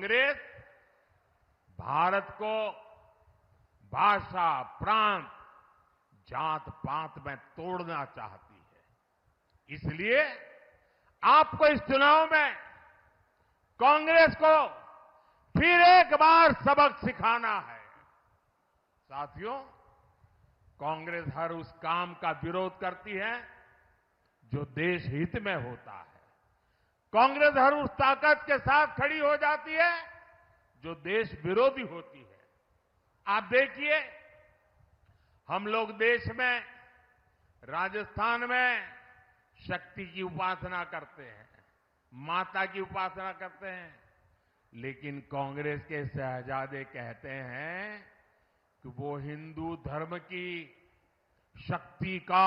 कांग्रेस भारत को भाषा, प्रांत, जात पात में तोड़ना चाहती है। इसलिए आपको इस चुनाव में कांग्रेस को फिर एक बार सबक सिखाना है। साथियों, कांग्रेस हर उस काम का विरोध करती है जो देश हित में होता है। कांग्रेस हर उस ताकत के साथ खड़ी हो जाती है जो देश विरोधी होती है। आप देखिए, हम लोग देश में, राजस्थान में शक्ति की उपासना करते हैं, माता की उपासना करते हैं, लेकिन कांग्रेस के शहजादे कहते हैं कि वो हिंदू धर्म की शक्ति का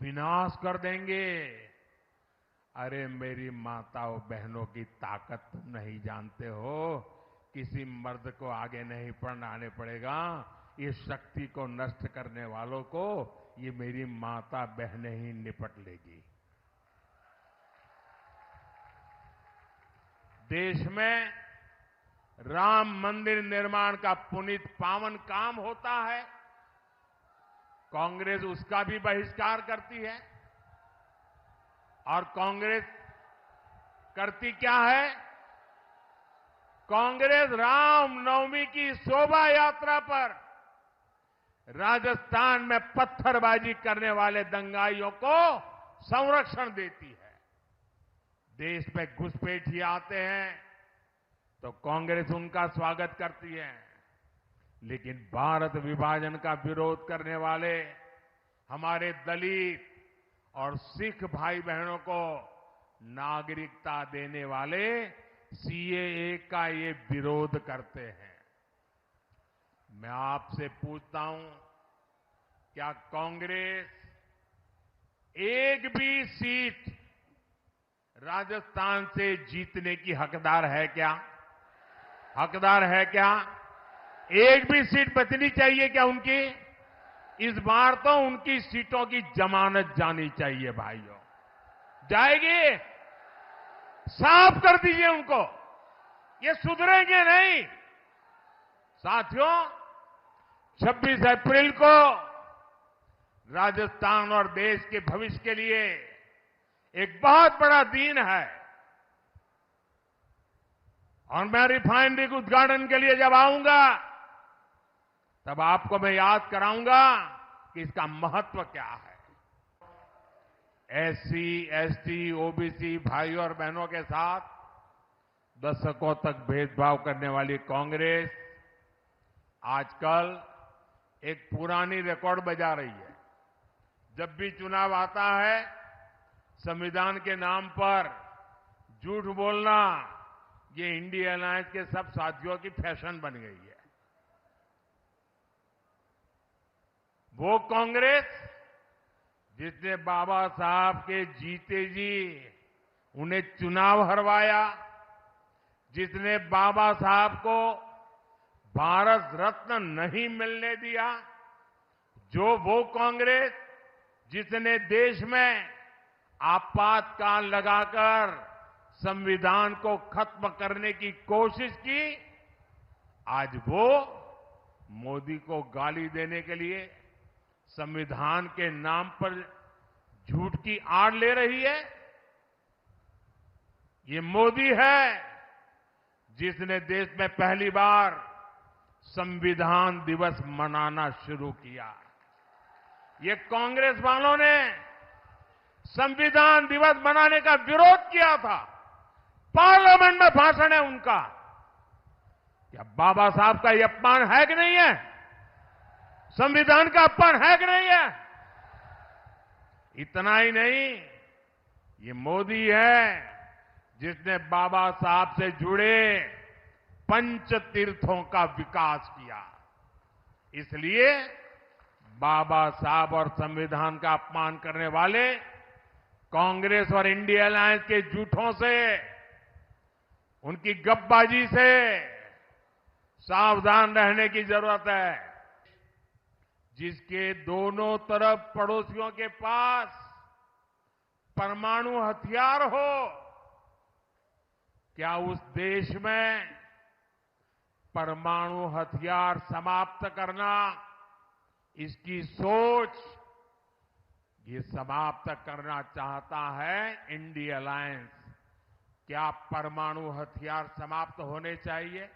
विनाश कर देंगे। अरे मेरी माताओं बहनों की ताकत तुम नहीं जानते हो। किसी मर्द को आगे नहीं बढ़ाने पड़ेगा। ये शक्ति को नष्ट करने वालों को ये मेरी माता बहनें ही निपट लेगी। देश में राम मंदिर निर्माण का पुनीत पावन काम होता है, कांग्रेस उसका भी बहिष्कार करती है। और कांग्रेस करती क्या है? कांग्रेस रामनवमी की शोभा यात्रा पर राजस्थान में पत्थरबाजी करने वाले दंगाइयों को संरक्षण देती है। देश पे घुसपैठिए आते हैं तो कांग्रेस उनका स्वागत करती है, लेकिन भारत विभाजन का विरोध करने वाले हमारे दलित और सिख भाई बहनों को नागरिकता देने वाले सीएए का ये विरोध करते हैं। मैं आपसे पूछता हूं, क्या कांग्रेस एक भी सीट राजस्थान से जीतने की हकदार है क्या? हकदार है क्या? एक भी सीट बचनी चाहिए क्या उनकी? इस बार तो उनकी सीटों की जमानत जानी चाहिए भाइयों। जाएगी? साफ कर दीजिए उनको, ये सुधरेंगे नहीं। साथियों, 26 अप्रैल को राजस्थान और देश के भविष्य के लिए एक बहुत बड़ा दिन है। और मैं रिफाइनरी के उद्घाटन के लिए जब आऊंगा तब आपको मैं याद कराऊंगा कि इसका महत्व क्या है। एससी, एसटी, ओबीसी भाइयों और बहनों के साथ दशकों तक भेदभाव करने वाली कांग्रेस आजकल एक पुरानी रिकॉर्ड बजा रही है। जब भी चुनाव आता है, संविधान के नाम पर झूठ बोलना ये इंडिया अलायंस के सब साथियों की फैशन बन गई है। वो कांग्रेस जिसने बाबा साहब के जीते जी उन्हें चुनाव हरवाया, जिसने बाबा साहब को भारत रत्न नहीं मिलने दिया, जो वो कांग्रेस जिसने देश में आपातकाल लगाकर संविधान को खत्म करने की कोशिश की, आज वो मोदी को गाली देने के लिए संविधान के नाम पर झूठ की आड़ ले रही है। ये मोदी है जिसने देश में पहली बार संविधान दिवस मनाना शुरू किया। ये कांग्रेस वालों ने संविधान दिवस मनाने का विरोध किया था। पार्लियामेंट में भाषण है उनका। क्या बाबा साहब का ये अपमान है कि नहीं है? संविधान का अपमान है कि नहीं है? इतना ही नहीं, ये मोदी है जिसने बाबा साहब से जुड़े पंच तीर्थों का विकास किया। इसलिए बाबा साहब और संविधान का अपमान करने वाले कांग्रेस और इंडिया अलायंस के झूठों से, उनकी गपबाजी से सावधान रहने की जरूरत है। जिसके दोनों तरफ पड़ोसियों के पास परमाणु हथियार हो, क्या उस देश में परमाणु हथियार समाप्त करना, इसकी सोच ये समाप्त करना चाहता है इंडिया अलायंस? क्या परमाणु हथियार समाप्त होने चाहिए?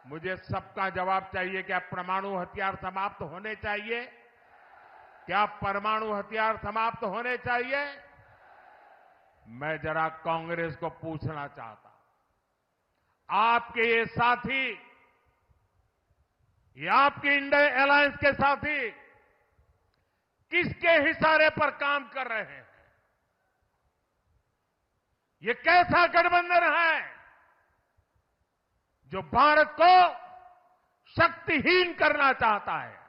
मुझे सबका जवाब चाहिए। क्या परमाणु हथियार समाप्त होने चाहिए? क्या परमाणु हथियार समाप्त होने चाहिए? मैं जरा कांग्रेस को पूछना चाहता हूं, आपके ये साथी, ये आपके इंडिया अलायंस के साथी किसके इशारे पर काम कर रहे हैं? ये कैसा गठबंधन है जो भारत को शक्तिहीन करना चाहता है?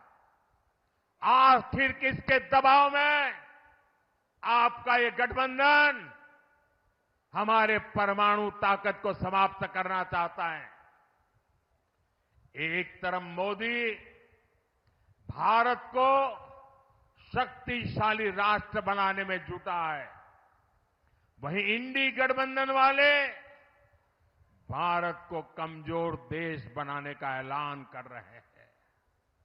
आखिर किसके दबाव में आपका ये गठबंधन हमारे परमाणु ताकत को समाप्त करना चाहता है? एक तरफ मोदी भारत को शक्तिशाली राष्ट्र बनाने में जुटा है, वहीं इंडी गठबंधन वाले भारत को कमजोर देश बनाने का ऐलान कर रहे हैं।